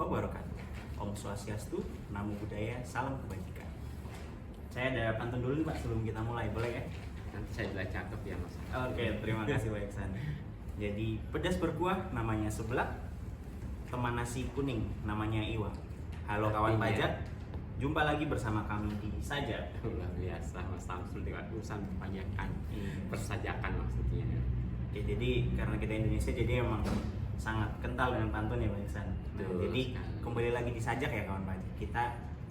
wabarakatuh. Om Swastiastu, Namo Buddhaya, salam kebajikan. Saya ada pantun dulu nih Pak sebelum kita mulai, boleh ya? Nanti saya bilang cakep ya Mas. Oke, terima kasih Pak Iksan. Jadi pedas berkuah namanya seblak, teman nasi kuning namanya iwa. Halo kawan pajak, jumpa lagi bersama kami di Sajak. Luar biasa Mas Samsul dengan urusan perpajakan, Iya. persajakan maksudnya. Oke, jadi karena kita Indonesia jadi emang sangat kental dengan pantun ya Pak Iksan. Betul Jadi sekali. kembali lagi di Sajak ya kawan pajak. Kita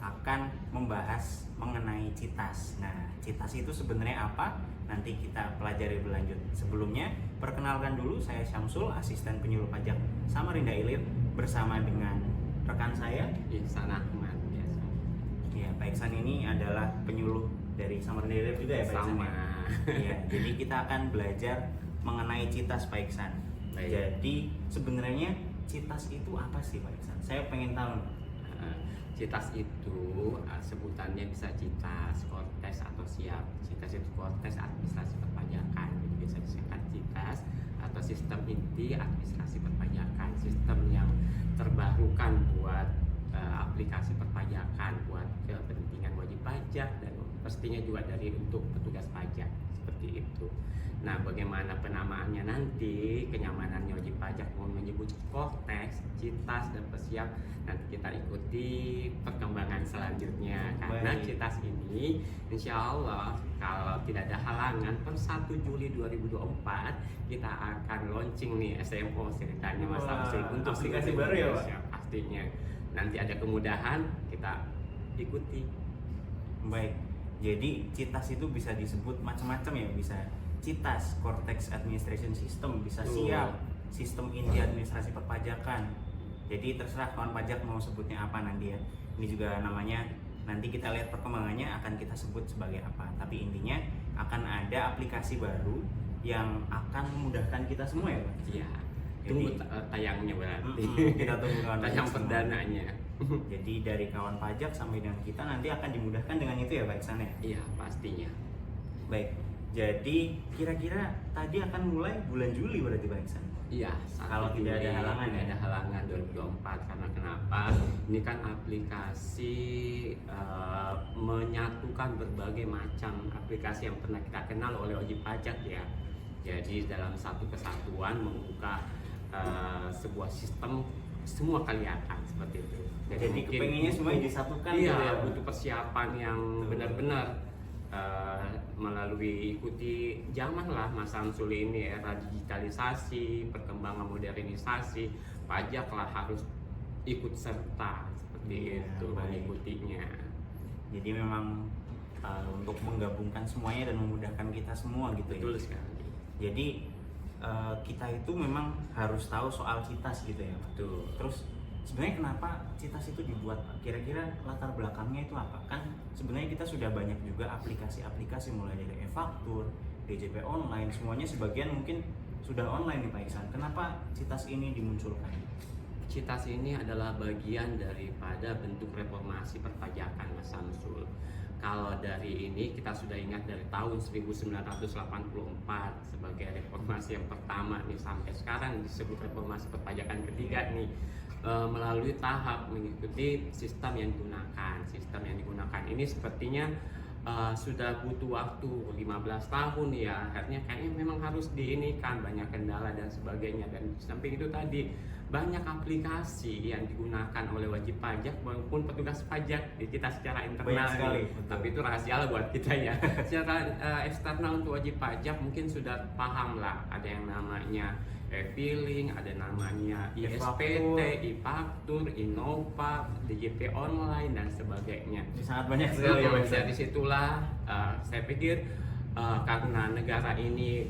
akan membahas mengenai citas. Nah, citas itu sebenarnya apa? Nanti kita pelajari lebih lanjut. Sebelumnya, perkenalkan dulu saya Syamsul, asisten penyuluh pajak Samarinda Ilir bersama dengan rekan saya. Ihsan Ahmad biasa. Ya, Pak Iksan ini adalah penyuluh dari Samarinda Ilir juga ya Pak Iksan. Sama. Ya, jadi kita akan belajar mengenai citas Pak Iksan. Baik. Jadi sebenarnya citas itu apa sih Pak Iksan? Saya pengen tahu. Citas itu sebutannya bisa citas, kortes atau siap. Citas itu kortes administrasi perpajakan. Jadi bisa disingkat citas atau sistem inti administrasi perpajakan. Sistem yang terbarukan buat aplikasi perpajakan, buat kepentingan wajib pajak dan pastinya juga dari untuk petugas pajak seperti itu. Nah, bagaimana penamaannya nanti, kenyamanannya wajib pajak mau menyebut kortes, citas, dan pesiap, nanti kita ikuti perkembangan selanjutnya. Karena Baik. citas ini, insya Allah kalau tidak ada halangan, per 1 Juli 2024 kita akan launching nih SMO ceritanya Mas Wah, Samsul untuk aplikasi seluruh baru ya, Pak? Indonesia. Pastinya. Nanti ada kemudahan, kita ikuti. Baik. Jadi citas itu bisa disebut macam-macam ya, bisa citas, Cortex Administration System, bisa siap, sistem inti administrasi perpajakan. Jadi terserah kawan pajak mau sebutnya apa nanti ya. Ini juga namanya nanti kita lihat perkembangannya akan kita sebut sebagai apa. Tapi intinya akan ada aplikasi baru yang akan memudahkan kita semua ya Pak. Iya. Jadi- Tunggu tayangnya berarti. Kita tunggu kawan pajak Tayang semua. perdananya. Jadi dari kawan pajak sampai dengan kita nanti akan dimudahkan dengan itu ya Pak Iksan ya. Iya, pastinya. Baik. Jadi kira-kira tadi akan mulai bulan Juli berarti Pak Iksan. Iya, Kalau tidak ada halangan tidak ya? ada halangan 2024 karena kenapa? Ini kan aplikasi menyatukan berbagai macam aplikasi yang pernah kita kenal oleh wajib pajak ya. Jadi dalam satu kesatuan membuka sebuah sistem semua kelihatan seperti itu. Jadi mungkin kepengennya semuanya disatukan iya, gitu ya, Pak? butuh persiapan yang Betul. benar-benar melalui ikuti zaman lah Mas Samsul ini, era digitalisasi, perkembangan modernisasi, pajak lah harus ikut serta seperti Iya, itu baik. mengikutinya. Jadi memang untuk menggabungkan semuanya dan memudahkan kita semua gitu ya. Betul sekali. Jadi kita itu memang harus tahu soal citas gitu ya Pak. Betul. Terus sebenarnya kenapa citas itu dibuat Pak? Kira-kira latar belakangnya itu apa? Kan sebenarnya kita sudah banyak juga aplikasi-aplikasi mulai dari e-faktur, DJP online, semuanya sebagian mungkin sudah online nih Pak Iksan. Kenapa citas ini dimunculkan? Citas ini adalah bagian daripada bentuk reformasi perpajakan Mas Samsul. Kalau dari ini kita sudah ingat dari tahun 1984 sebagai reformasi yang pertama nih, sampai sekarang disebut reformasi perpajakan ketiga nih, melalui tahap mengikuti sistem yang digunakan ini sepertinya sudah butuh waktu 15 tahun ya. Akhirnya kayaknya memang harus diinikan, banyak kendala dan sebagainya. Dan di samping itu tadi banyak aplikasi yang digunakan oleh wajib pajak maupun petugas pajak di kita secara internal. Banyak sekali, nih. betul. Tapi itu rahasia lah buat kita ya. Secara eksternal untuk wajib pajak mungkin sudah paham lah, ada yang namanya e-filing, ada namanya ISPT, e-faktur, Innova, DJP online dan sebagainya. Ini sangat banyak sekali ya Pak Iksan. Dari situlah saya pikir karena negara ini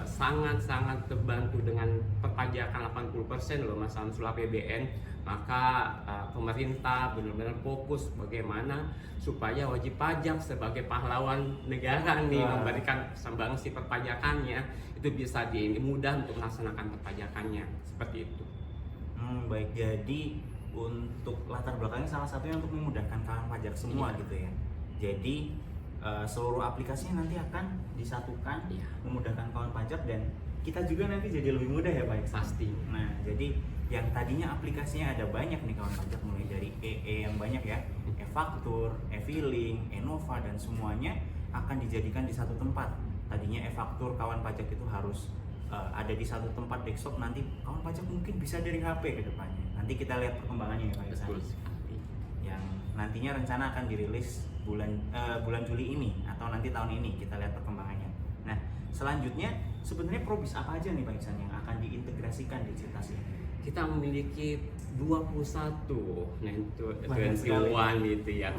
sangat-sangat terbantu dengan perpajakan 80% loh Mas Samsul APBN, maka pemerintah benar-benar fokus bagaimana supaya wajib pajak sebagai pahlawan negara nih memberikan sumbangsi perpajakannya itu bisa mudah untuk melaksanakan perpajakannya seperti itu. Baik, jadi untuk latar belakangnya salah satunya untuk memudahkan kawan pajak semua Iya. gitu ya. Jadi seluruh aplikasinya nanti akan disatukan, Iya. memudahkan kawan pajak dan kita juga nanti jadi lebih mudah ya Pak Iksan. Pasti. Nah, jadi yang tadinya aplikasinya ada banyak nih kawan pajak, mulai dari yang banyak ya, e-faktur, e-filing, e-nova, dan semuanya akan dijadikan di satu tempat. Tadinya e-faktur kawan pajak itu harus ada di satu tempat desktop, nanti kawan pajak mungkin bisa dari HP ke depannya. Nanti kita lihat perkembangannya ya Pak Iksan. Betul sekali. Yang nantinya rencana akan dirilis bulan Juli ini atau nanti tahun ini, kita lihat perkembangannya. Nah, selanjutnya sebenarnya Probis apa aja nih Pak Iksan yang akan diintegrasikan di Citas ini? Kita memiliki 21, nah itu Banyak sekali. 21 itu ya,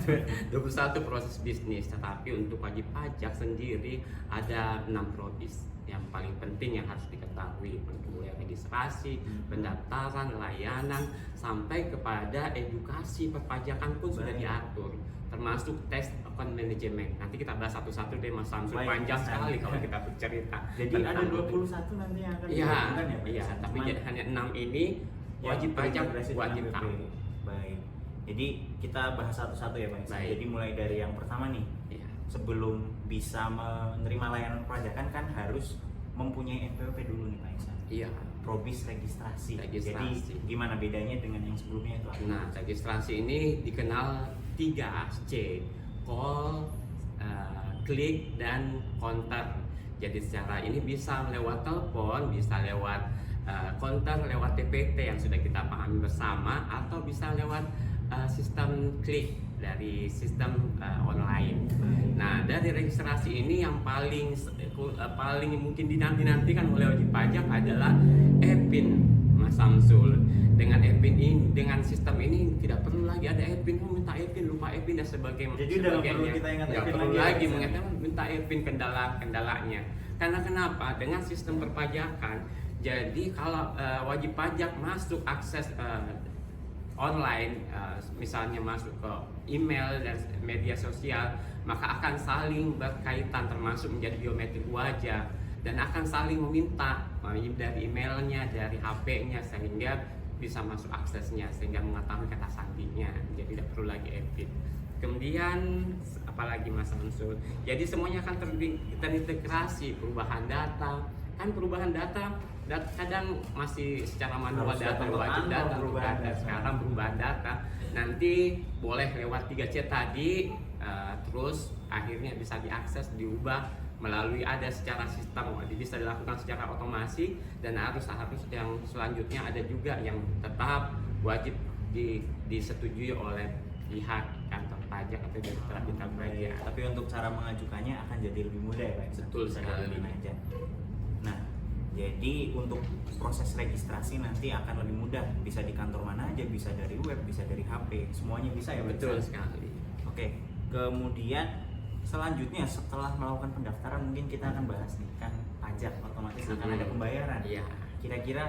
21 proses bisnis. Tetapi untuk wajib pajak sendiri ada 6 probis yang paling penting yang harus diketahui, mulai registrasi, pendaftaran, layanan, sampai kepada edukasi perpajakan pun sudah Baik. diatur, termasuk tes account management. Nanti kita bahas satu-satu deh Mas Samsul, Baik, panjang Mas. sekali kalau kita bercerita. Jadi tentang ada itu. 21 nanti yang akan Iya, dilakukan ya Pak iya, Iksan? tapi Cuman hanya 6 ini yang wajib pajak terintegrasi dengan wajib BP. tahu. Baik. Jadi kita bahas satu-satu ya Pak Iksan. Baik. Jadi mulai dari yang pertama nih, Iya. sebelum bisa menerima layanan perpajakan kan harus mempunyai NPWP dulu nih Pak Iksan. Iya. Probis registrasi. Registrasi. Jadi gimana bedanya dengan yang sebelumnya itu apa? Nah, registrasi ini dikenal 3C: call, klik, dan counter. Jadi secara ini bisa lewat telepon, bisa lewat counter, lewat TPT yang sudah kita pahami bersama, atau bisa lewat sistem klik dari sistem online. Nah, dari registrasi ini yang paling mungkin dinanti-nantikan oleh wajib pajak adalah e-PIN, Mas Samsul. Dengan e-PIN ini, dengan sistem ini tidak perlu lagi ada e-PIN, minta e-PIN, lupa e-PIN dan sebagainya. Jadi udah nggak perlu kita ingat Nggak e-PIN perlu lagi ya, lagi Mas? mengatakan minta e-PIN kendalanya. Karena kenapa? Dengan sistem perpajakan, jadi kalau wajib pajak masuk akses online, misalnya masuk ke email dan media sosial, maka akan saling berkaitan, termasuk menjadi biometrik wajah, dan akan saling meminta dari emailnya, dari HP-nya, sehingga bisa masuk aksesnya, sehingga mengetahui kata sandinya. Jadi tidak perlu lagi e-PIN. Kemudian apalagi Mas Samsul, jadi semuanya akan terintegrasi. Perubahan data, kan perubahan data kadang masih secara manual, Harus data datang ke wajib kantor data perubahan ada. data. Sekarang perubahan data nanti boleh lewat 3C tadi, terus akhirnya bisa diakses, diubah melalui ada secara sistem, jadi bisa dilakukan secara otomasi. Dan harus yang selanjutnya ada juga yang tetap wajib disetujui oleh pihak kantor pajak atau direktorat jenderal pajak. Tapi untuk cara mengajukannya akan jadi lebih mudah ya Pak Iksan? Betul Bisa sekali. dari mana aja. Nah, jadi untuk proses registrasi nanti akan lebih mudah, bisa di kantor mana aja, bisa dari web, bisa dari HP, semuanya bisa ya Pak Betul Iksan? sekali. Oke, kemudian selanjutnya setelah melakukan pendaftaran mungkin kita akan bahas nih kan pajak otomatis akan ada pembayaran. Iya. Kira-kira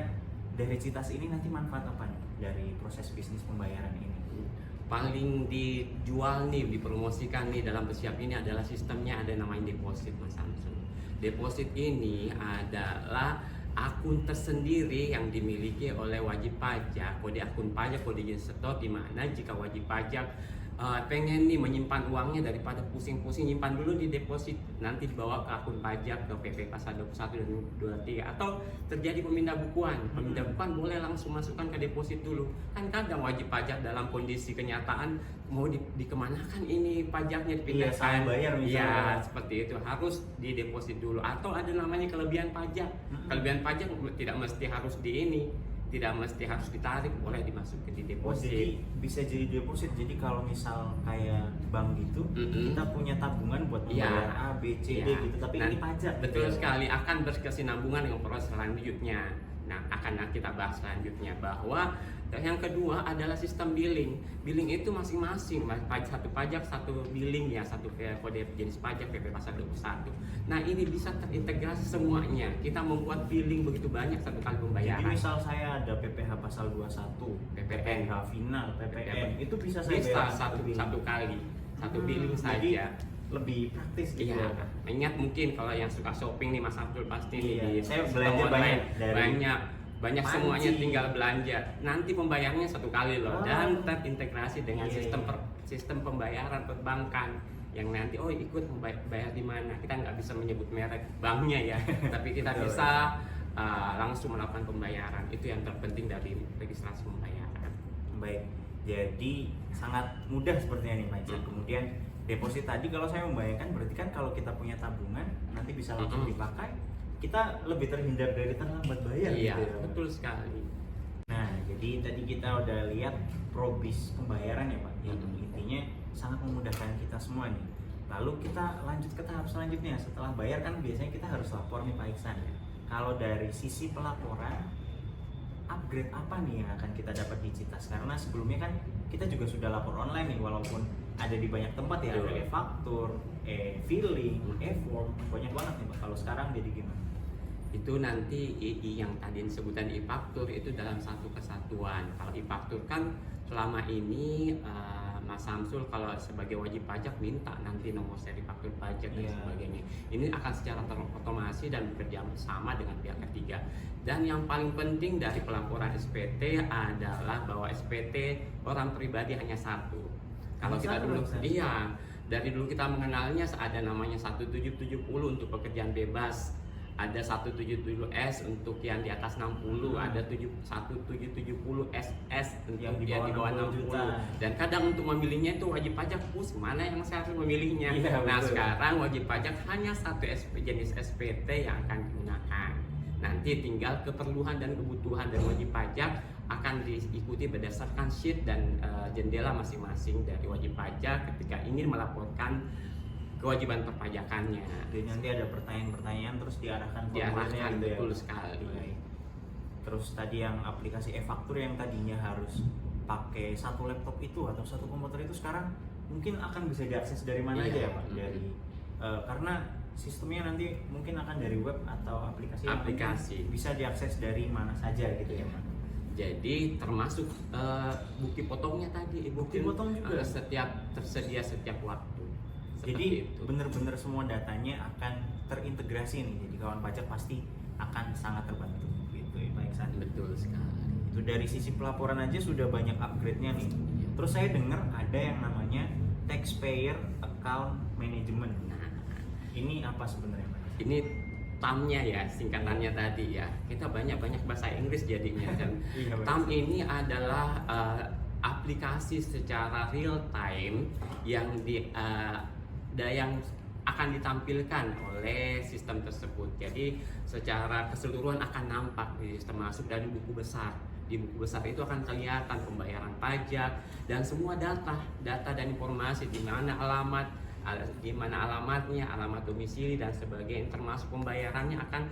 dari Citas ini nanti manfaat apa nih dari proses bisnis pembayaran ini? Paling dijual nih, dipromosikan nih dalam Bersiap ini adalah sistemnya ada namanya deposit, Mas Samsul. Deposit ini adalah akun tersendiri yang dimiliki oleh wajib pajak, kode akun pajak, kode setor, di mana jika wajib pajak pengen nih menyimpan uangnya daripada pusing-pusing nyimpan dulu di deposit, nanti dibawa ke akun pajak, ke PP Pasal 21 dan 23, atau terjadi pemindah bukuan boleh langsung masukkan ke deposit dulu. Kan kadang wajib pajak dalam kondisi kenyataan mau dikemanakan ini pajaknya, Iya, dipindahkan. salah bayar misalnya. Iya, seperti itu, harus di deposit dulu. Atau ada namanya kelebihan pajak. Kelebihan pajak tidak mesti harus tidak mesti harus ditarik, boleh dimasukin di Oh, deposit. jadi bisa jadi deposit. Jadi kalau misal kayak bank gitu, kita punya tabungan buat Iya. membayar A, B, C, D Iya. gitu. Tapi Nah, ini pajak. Betul gitu ya. sekali, akan berkesinambungan dengan proses selanjutnya. Nah, akan kita bahas selanjutnya bahwa yang kedua adalah sistem billing. Billing itu masing-masing, satu pajak, satu billing ya, satu kode jenis pajak PP Pasal 21. Nah, ini bisa terintegrasi semuanya. Kita membuat billing begitu banyak satu kali Jadi pembayaran. misal saya ada PPh Pasal 21, PPN. PPh final, PPN, itu bisa saya Bisa bayar satu billing. kali, satu billing Jadi saja. lebih praktis gitu. Iya, ya. ingat mungkin kalau yang suka shopping nih Mas Abdul pasti nih Iya, di saya sistem belanja online. banyak dari banyak panci. semuanya tinggal belanja. Nanti pembayarnya satu kali loh, Oh. dan terintegrasi dengan Iya, sistem pembayaran perbankan yang nanti ikut bayar di mana. Kita nggak bisa menyebut merek banknya ya, tapi kita Betul. bisa langsung melakukan pembayaran. Itu yang terpenting dari registrasi pembayaran. Baik, jadi sangat mudah sepertinya nih Pak Ican. Kemudian deposit tadi kalau saya membayangkan berarti kan kalau kita punya tabungan nanti bisa langsung dipakai, kita lebih terhindar dari terlambat bayar Iya, gitu ya. betul sekali. Nah, jadi tadi kita udah lihat probis pembayaran ya Pak, yang intinya sangat memudahkan kita semua nih. Lalu kita lanjut ke tahap selanjutnya. Setelah bayar kan biasanya kita harus lapor nih Pak Iksan ya. Kalau dari sisi pelaporan, upgrade apa nih yang akan kita dapat di Citas? Karena sebelumnya kan kita juga sudah lapor online nih, walaupun ada di banyak tempat ya, ada e-faktur, e-filing, e-form, banyak banget nih Pak. Kalau sekarang jadi gimana? Itu nanti yang tadi disebutkan e-faktur itu dalam satu kesatuan. Kalau e-faktur kan selama ini Mas Samsul kalau sebagai wajib pajak minta nanti nomor seri faktur pajak dan sebagainya. Ini akan secara terotomasi dan bekerja sama dengan pihak ketiga. Dan yang paling penting dari pelaporan SPT adalah bahwa SPT orang pribadi hanya satu. Kalau kita dulu, dari dulu kita mengenalnya ada namanya 1770 untuk pekerjaan bebas. Ada 177S untuk yang di atas 60, ada 1770 SS untuk yang di bawah 60. Dan kadang untuk memilihnya itu wajib pajak mana yang saya harus memilihnya. Nah, sekarang wajib pajak hanya satu jenis SPT yang akan digunakan. Nanti tinggal keperluan dan kebutuhan dari wajib pajak akan diikuti berdasarkan sheet dan jendela masing-masing dari wajib pajak ketika ingin melaporkan kewajiban perpajakannya. Jadi nanti ada pertanyaan-pertanyaan terus diarahkan betul sekali. Baik. Terus tadi yang aplikasi e-faktur yang tadinya harus pakai satu laptop itu atau satu komputer itu sekarang mungkin akan bisa diakses dari mana aja ya Pak? Dari karena sistemnya nanti mungkin akan dari web atau aplikasi bisa diakses dari mana saja gitu ya Pak. Jadi termasuk bukti potongnya tadi, bukti potong juga tersedia setiap waktu. Jadi benar-benar semua datanya akan terintegrasi nih. Jadi kawan pajak pasti akan sangat terbantu gitu ya Pak Iksan. Betul sekali. Itu dari sisi pelaporan aja sudah banyak upgrade-nya nih. Terus saya dengar ada yang namanya Taxpayer Account Management. Nah, ini apa sebenarnya Pak? Ini TAM-nya ya, singkatannya tadi ya. Kita banyak bahasa Inggris jadinya kan. TAM ini adalah aplikasi secara real time yang yang akan ditampilkan oleh sistem tersebut. Jadi secara keseluruhan akan nampak termasuk dari buku besar. Di buku besar itu akan kelihatan pembayaran pajak dan semua data dan informasi di mana alamatnya, alamat domisili dan sebagainya, termasuk pembayarannya akan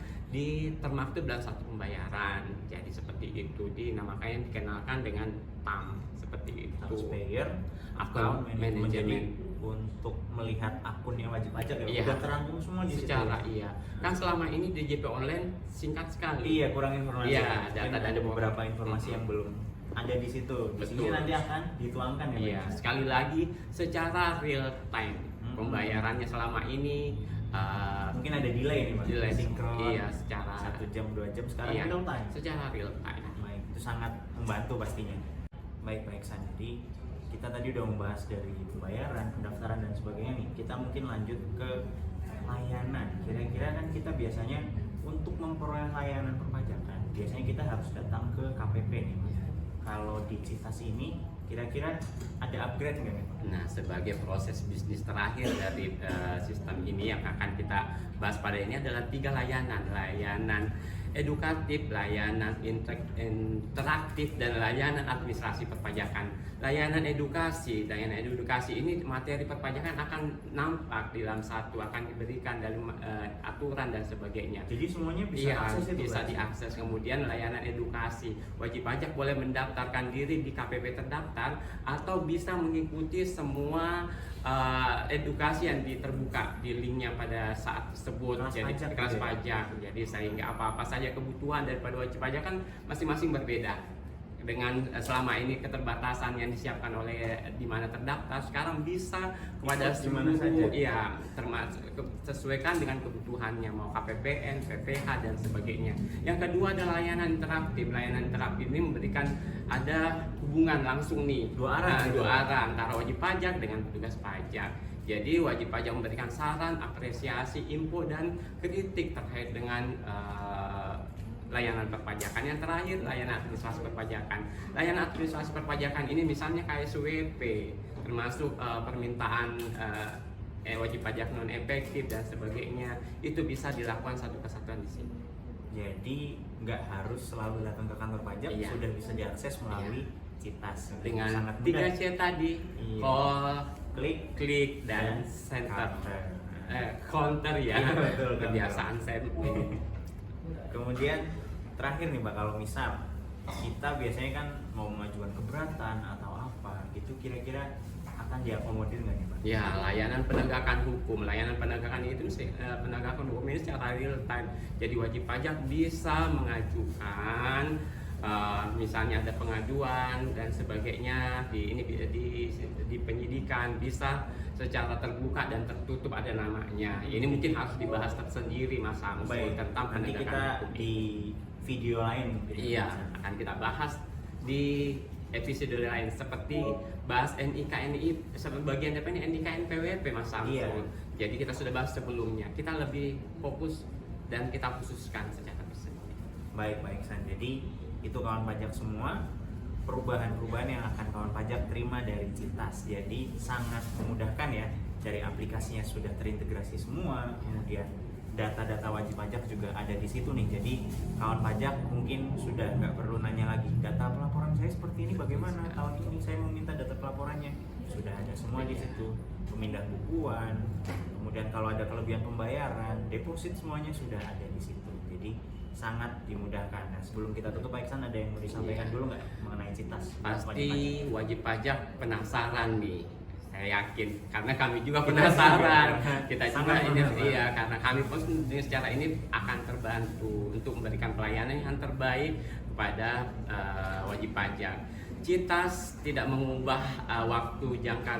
termaktub dalam satu pembayaran. Jadi seperti itu, makanya dikenalkan dengan TAM seperti itu. Taxpayer Account Management. Untuk melihat akun yang wajib pajak ya, udah terangkum semua di situ. Kan selama ini di JP Online singkat sekali. Kurang informasi. Data ada beberapa informasi yang belum ada di situ. Di sini nanti akan dituangkan ya. Sekali lagi secara real time pembayarannya selama ini mungkin ada delay nih Mas. Delay sinkron. Secara 1 jam 2 jam sekarang real time. Secara real time. Baik, itu sangat membantu pastinya. Baik Sandy. Kita tadi udah membahas dari pembayaran, pendaftaran dan sebagainya nih. Kita mungkin lanjut ke layanan. Kira-kira kan kita biasanya untuk memperoleh layanan perpajakan, biasanya kita harus datang ke KPP nih Mas. Kalau di Citas ini kira-kira ada upgrade nggak nih? Nah, sebagai proses bisnis terakhir dari sistem ini yang akan kita bahas pada ini adalah 3 layanan. Layanan edukatif, layanan interaktif, dan layanan administrasi perpajakan. Layanan edukasi ini materi perpajakan akan nampak di dalam satu, akan diberikan dari aturan dan sebagainya. Jadi semuanya bisa diakses. Kemudian layanan edukasi, wajib pajak boleh mendaftarkan diri di KPP terdaftar atau bisa mengikuti semua edukasi yang terbuka di linknya pada saat tersebut. Kelas pajak. Jadi sehingga apa-apa saja kebutuhan daripada wajib pajak kan masing-masing berbeda. Dengan selama ini keterbatasan yang disiapkan oleh di mana terdaftar, sekarang bisa kepada mana saja. Termasuk sesuaikan dengan kebutuhannya, mau KPPN, PPH dan sebagainya. Yang kedua adalah layanan interaktif. Layanan interaktif ini memberikan ada hubungan langsung nih, dua arah antara wajib pajak dengan petugas pajak. Jadi wajib pajak memberikan saran, apresiasi, info dan kritik terkait dengan layanan perpajakan. Yang terakhir layanan administrasi perpajakan. Layanan administrasi perpajakan ini misalnya kayak SWP, termasuk permintaan wajib pajak non efektif dan sebagainya, itu bisa dilakukan satu kesatuan di sini. Jadi nggak harus selalu datang ke kantor pajak, Iya. sudah bisa diakses melalui Citas Dengan sangat 3C tadi, Iya. call, klik dan center. counter. Counter ya, Iya, betul, kebiasaan saya. Kemudian terakhir nih Mbak, kalau misal kita biasanya kan mau mengajukan keberatan atau apa gitu, kira-kira akan diakomodir nggak nih Mbak? Ya, layanan penegakan hukum. Layanan penegakan itu penegakan hukum ini secara real time. Jadi wajib pajak bisa mengajukan misalnya ada pengaduan dan sebagainya di penyidikan, bisa secara terbuka dan tertutup ada namanya. Ini mungkin harus dibahas tersendiri Mas Samsul Baik, tentang nanti penegakan kita hukum. di video lain mungkin. Iya, akan kita bahas di episode lain seperti bahas NIK-NI sebagian daripada NIK NPWP Mas Samsul. Iya. Jadi kita sudah bahas sebelumnya. Kita lebih fokus dan kita khususkan secara tersendiri. Baik San. Jadi itu kawan pajak semua perubahan-perubahan yang akan kawan pajak terima dari Citas. Jadi sangat memudahkan ya, dari aplikasinya sudah terintegrasi semua, kemudian data-data wajib pajak juga ada di situ nih. Jadi kawan pajak mungkin sudah nggak perlu nanya lagi data pelaporan saya seperti ini bagaimana tahun ini, saya mau minta data pelaporannya, sudah ada semua di situ. Pemindah bukuan, kemudian kalau ada kelebihan pembayaran, deposit, semuanya sudah ada di situ. Jadi sangat dimudahkan. Nah, sebelum kita tutup Pak Iksan, ada yang mau disampaikan dulu nggak mengenai Citas? Pasti wajib pajak penasaran nih. Saya yakin karena kami juga penasaran. Kita juga ini iya, karena kami pun secara ini akan terbantu untuk memberikan pelayanan yang terbaik kepada wajib pajak. Citas tidak mengubah waktu jangka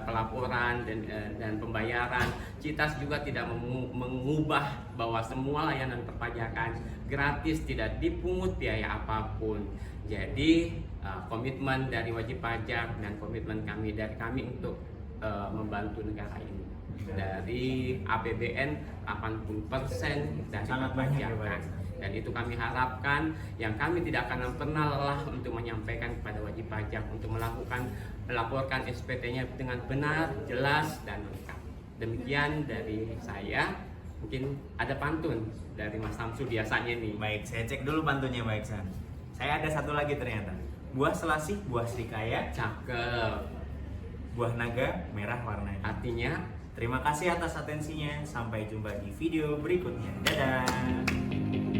pelaporan dan pembayaran. Citas juga tidak mengubah bahwa semua layanan perpajakan gratis, tidak dipungut biaya apapun. Jadi komitmen dari wajib pajak dan komitmen dari kami untuk membantu negara ini. Dari APBN 80% dari Sangat banyak ya, perpajakan. Pak. Dan itu kami harapkan, yang kami tidak akan pernah lelah untuk menyampaikan kepada wajib pajak untuk melaporkan SPT-nya dengan benar, jelas, dan lengkap. Demikian dari saya. Mungkin ada pantun dari Mas Samsul biasanya nih. Baik, saya cek dulu pantunnya Pak Iksan. Saya ada satu lagi ternyata. Buah selasih, buah serikaya, Cakep. buah naga, merah warnanya. Artinya, Terima kasih atas atensinya. Sampai jumpa di video berikutnya. Dadah.